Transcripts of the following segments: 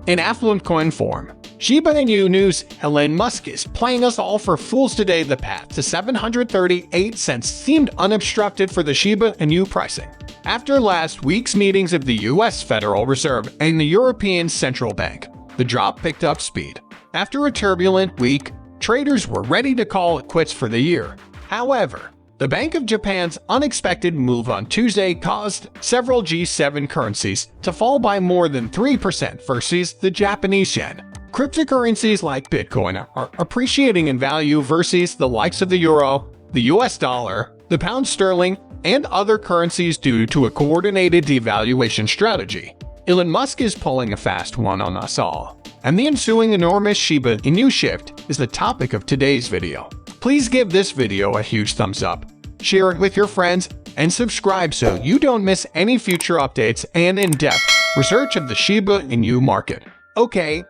in affluent coin form. Shiba Inu news: Elon Musk is playing us all for fools today. The path to 738 cents seemed unobstructed for the Shiba Inu pricing. After last week's meetings of the US Federal Reserve and the European Central Bank, the drop picked up speed. After a turbulent week, traders were ready to call it quits for the year. However, the Bank of Japan's unexpected move on Tuesday caused several G7 currencies to fall by more than 3% versus the Japanese yen. Cryptocurrencies like Bitcoin are appreciating in value versus the likes of the euro, the US dollar, the pound sterling, and other currencies due to a coordinated devaluation strategy. Elon Musk is pulling a fast one on us all, and the ensuing enormous Shiba Inu shift is the topic of today's video. Please give this video a huge thumbs up, share it with your friends, and subscribe so you don't miss any future updates and in-depth research of the Shiba Inu market. Okay,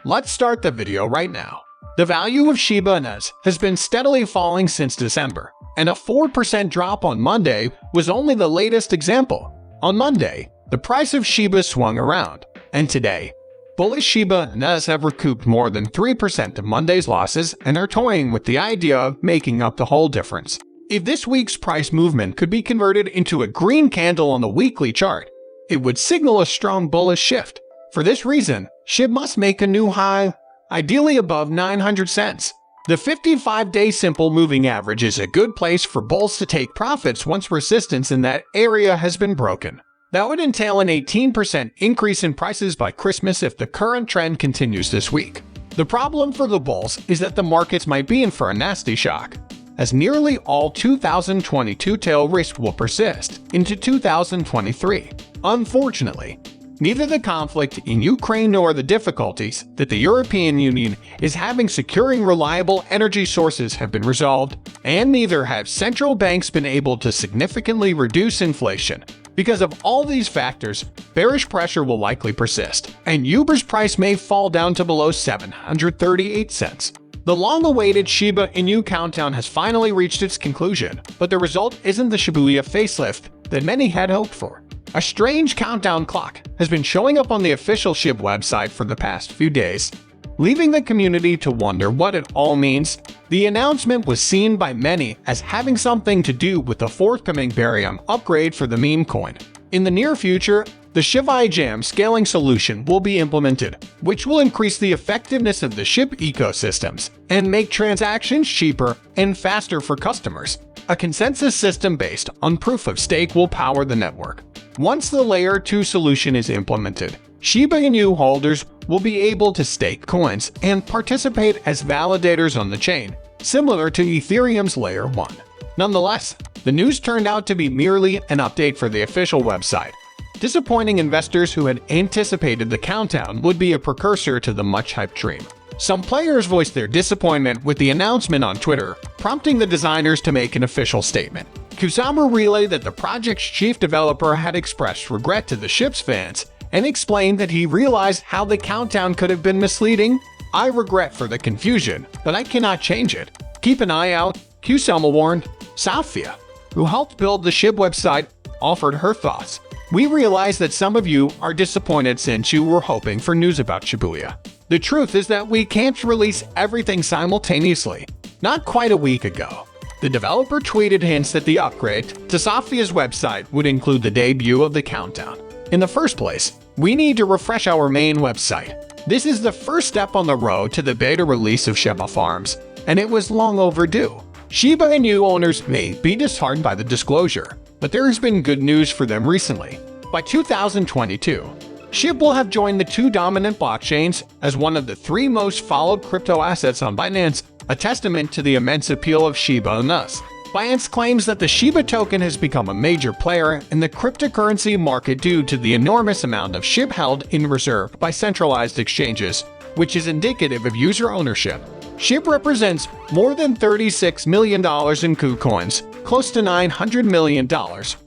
let's start the video right now. The value of Shiba Inu has been steadily falling since December, and a 4% drop on Monday was only the latest example. On Monday, the price of Shiba swung around, and today, bullish Shiba Inu have recouped more than 3% of Monday's losses and are toying with the idea of making up the whole difference. If this week's price movement could be converted into a green candle on the weekly chart, it would signal a strong bullish shift. For this reason, Shib must make a new high, ideally above 900 cents. The 55-day simple moving average is a good place for bulls to take profits once resistance in that area has been broken. That would entail an 18% increase in prices by Christmas if the current trend continues this week. The problem for the bulls is that the markets might be in for a nasty shock, as nearly all 2022 tail risk will persist into 2023. Unfortunately, neither the conflict in Ukraine nor the difficulties that the European Union is having securing reliable energy sources have been resolved, and neither have central banks been able to significantly reduce inflation. Because of all these factors, bearish pressure will likely persist, and Uber's price may fall down to below 738 cents. The long-awaited Shiba Inu countdown has finally reached its conclusion, but the result isn't the Shibuya facelift that many had hoped for. A strange countdown clock has been showing up on the official Shib website for the past few days, leaving the community to wonder what it all means. The announcement was seen by many as having something to do with the forthcoming Shibarium upgrade for the meme coin. In the near future, the Shibarium scaling solution will be implemented, which will increase the effectiveness of the Shib ecosystems and make transactions cheaper and faster for customers. A consensus system based on proof of stake will power the network. Once the Layer 2 solution is implemented, Shiba Inu holders will be able to stake coins and participate as validators on the chain, similar to Ethereum's Layer 1. Nonetheless, the news turned out to be merely an update for the official website, disappointing investors who had anticipated the countdown would be a precursor to the much-hyped dream. Some players voiced their disappointment with the announcement on Twitter, prompting the designers to make an official statement. Kusama relayed that the project's chief developer had expressed regret to the Shib's fans and explained that he realized how the countdown could have been misleading. "I regret for the confusion, but I cannot change it. Keep an eye out," Kusama warned. Safia, who helped build the Shib website, offered her thoughts. "We realize that some of you are disappointed since you were hoping for news about Shibuya. The truth is that we can't release everything simultaneously." Not quite a week ago, the developer tweeted hints that the upgrade to Safia's website would include the debut of the countdown. "In the first place, we need to refresh our main website. This is the first step on the road to the beta release of Shiba Farms, and it was long overdue." Shiba Inu owners may be disheartened by the disclosure, but there has been good news for them recently. By 2022, Shib will have joined the two dominant blockchains as one of the three most followed crypto assets on Binance, a testament to the immense appeal of Shiba Inu. Binance claims that the Shiba token has become a major player in the cryptocurrency market due to the enormous amount of Shib held in reserve by centralized exchanges, which is indicative of user ownership. Shib represents more than $36 million in Kucoins, close to $900 million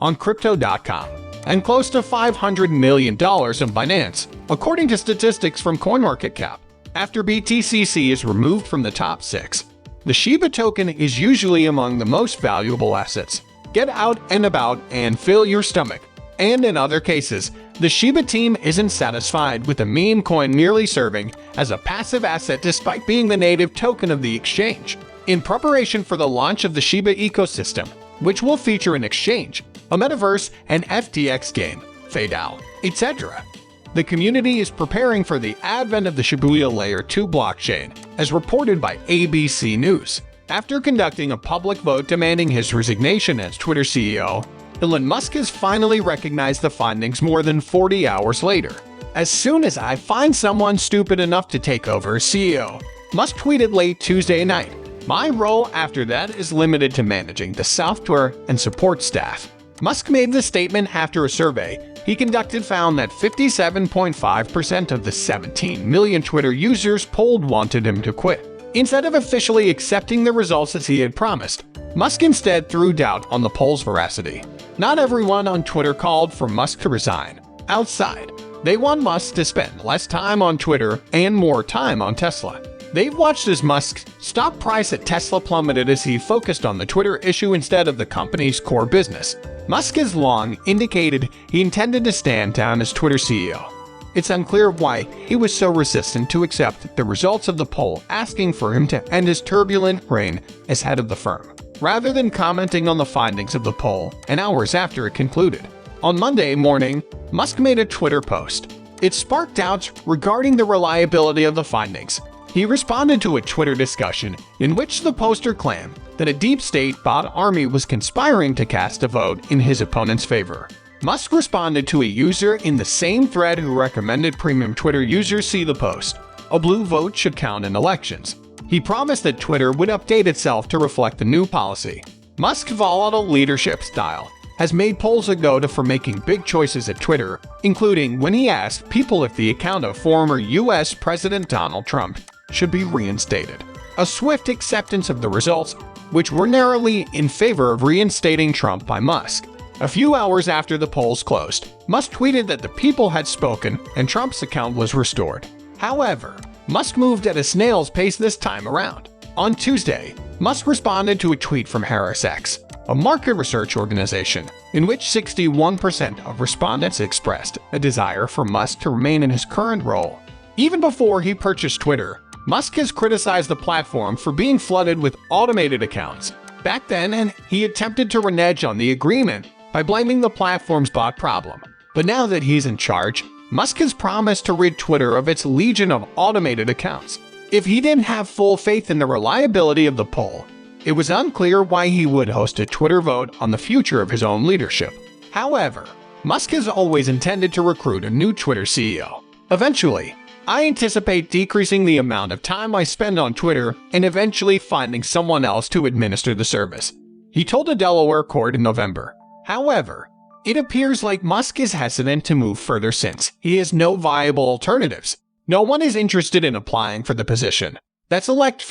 on Crypto.com, and close to $500 million on Binance, according to statistics from CoinMarketCap. After BTCC is removed from the top 6, the Shiba token is usually among the most valuable assets. Get out and about and fill your stomach. And in other cases, the Shiba team isn't satisfied with the meme coin merely serving as a passive asset despite being the native token of the exchange. In preparation for the launch of the Shiba ecosystem, which will feature an exchange, a metaverse, an FTX game, FadeOut, etc., the community is preparing for the advent of the Shibuya Layer 2 blockchain, as reported by ABC News. After conducting a public vote demanding his resignation as Twitter CEO, Elon Musk has finally recognized the findings more than 40 hours later. As soon as I find someone stupid enough to take over as CEO, Musk tweeted late Tuesday night, my role after that is limited to managing the software and support staff. Musk made the statement after a survey he conducted found that 57.5% of the 17 million Twitter users polled wanted him to quit. Instead of officially accepting the results as he had promised, Musk instead threw doubt on the poll's veracity. Not everyone on Twitter called for Musk to resign. Outside, they want Musk to spend less time on Twitter and more time on Tesla. They've watched as Musk's stock price at Tesla plummeted as he focused on the Twitter issue instead of the company's core business. Musk has long indicated he intended to stand down as Twitter CEO. It's unclear why he was so resistant to accept the results of the poll, asking for him to end his turbulent reign as head of the firm, rather than commenting on the findings of the poll and hours after it concluded. On Monday morning, Musk made a Twitter post. It sparked doubts regarding the reliability of the findings. He responded to a Twitter discussion in which the poster claimed that a deep state bot army was conspiring to cast a vote in his opponent's favor. Musk responded to a user in the same thread who recommended premium Twitter users see the post. A blue vote should count in elections. He promised that Twitter would update itself to reflect the new policy. Musk's volatile leadership style has made polls a go-to for making big choices at Twitter, including when he asked people if the account of former U.S. President Donald Trump should be reinstated. A swift acceptance of the results, which were narrowly in favor of reinstating Trump by Musk. A few hours after the polls closed, Musk tweeted that the people had spoken and Trump's account was restored. However, Musk moved at a snail's pace this time around. On Tuesday, Musk responded to a tweet from HarrisX, a market research organization, in which 61% of respondents expressed a desire for Musk to remain in his current role. Even before he purchased Twitter, Musk has criticized the platform for being flooded with automated accounts. Back then, and he attempted to renege on the agreement by blaming the platform's bot problem. But now that he's in charge, Musk has promised to rid Twitter of its legion of automated accounts. If he didn't have full faith in the reliability of the poll, it was unclear why he would host a Twitter vote on the future of his own leadership. However, Musk has always intended to recruit a new Twitter CEO. Eventually, I anticipate decreasing the amount of time I spend on Twitter and eventually finding someone else to administer the service, he told a Delaware court in November. However, it appears like Musk is hesitant to move further since he has no viable alternatives. No one is interested in applying for the position. That's elect